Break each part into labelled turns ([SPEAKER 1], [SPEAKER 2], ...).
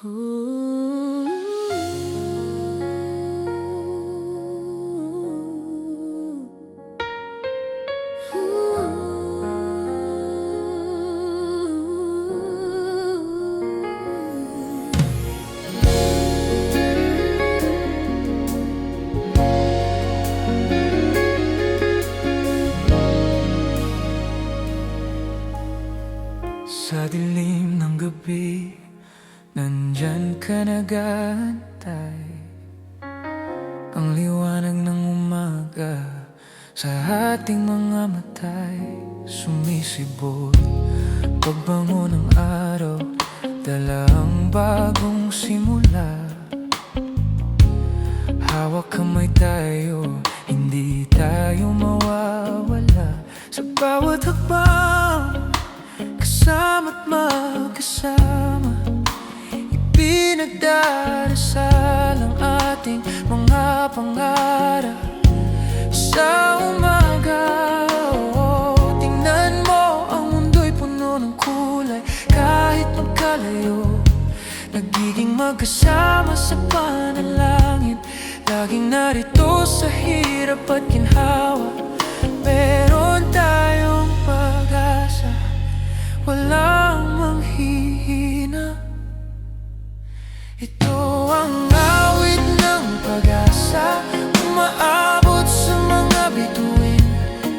[SPEAKER 1] Ooh.
[SPEAKER 2] Sa dilim ng gabi, nandyan ka nag-aantay. Ang liwanag ng umaga sa ating mga matay sumisibol. Pagbango ng araw, dala ang bagong simula. Hawak kamay tayo, hindi tayo mawawala. Sa bawat hakbang, kasama't magkasama, ipinagdarasal ang ating mga pangarap. Sa umaga, tingnan mo, ang mundo'y puno ng kulay. Kahit magkalayo, nagiging magkasama sa panalangin. Laging narito sa hirap at ginhawa, meron tayong pag-asa, walang manghihina. Ito ang awit ng pag-asa, umaabot sa mga bituin.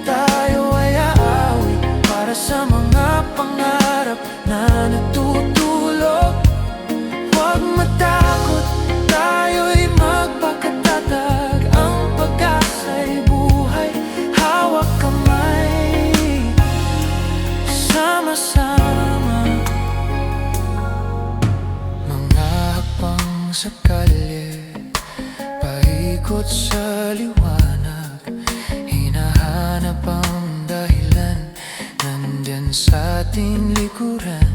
[SPEAKER 2] Tayo ay aawit para sa mga pangarap na natutulog. Huwag matakot, tayo'y magpakatatag. Ang pag-asa'y buhay, hawak kamay, sama-sama. Mga hakbang sa kalye, paikot sa liwanag, hinahanap ang dahilan, nandyan sa ating likuran.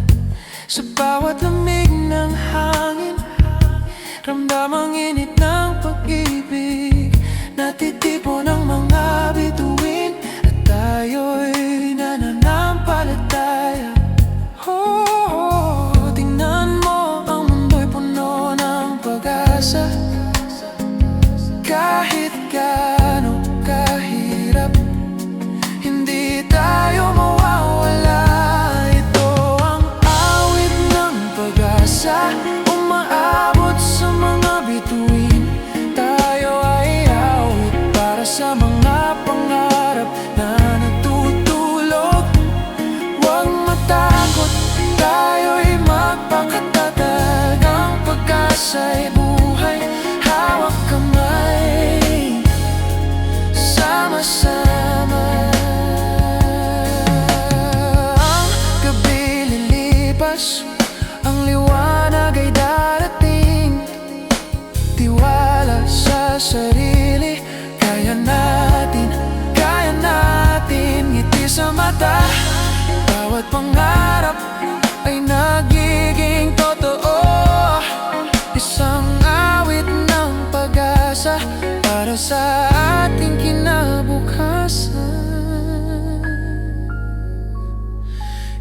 [SPEAKER 2] Sa bawat lamig ng hangin, ramdam ang init ng pag-ibig. Natitipon ang mga bituin, at tayo'y nananampalataya. Tingnan mo, ang mundo'y puno ng pag-asa. Kahit gaano kahirap, hindi tayo mawawala. Ito ang awit ng pag-asa, umaabot sa mga bituin. Tayo ay awit para sa mga pangarap na natutulog. Huwag matakot, tayo'y magpakatatag. Ang pag-asa'y buhay, hawak kamay, sama-sama. Ang gabi lilipas, ang liwanag ay darating. Tiwala sa sarili, kaya natin, ngiti sa mata. Bawat pangarap ay nagiging totoo. Isang awit ng pag-asa para sa ating kinabukasan.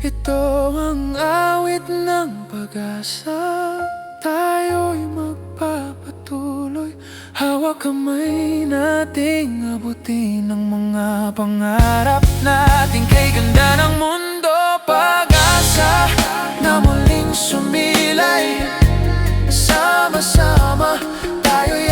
[SPEAKER 2] Ito ang awit ng pag-asa, tayo'y magpapatuloy. Hawak kamay nating abutin ang mga pangarap natin. Kay ganda ng mundo, pag-asa na muling sumilay. Sama-sama tayo'y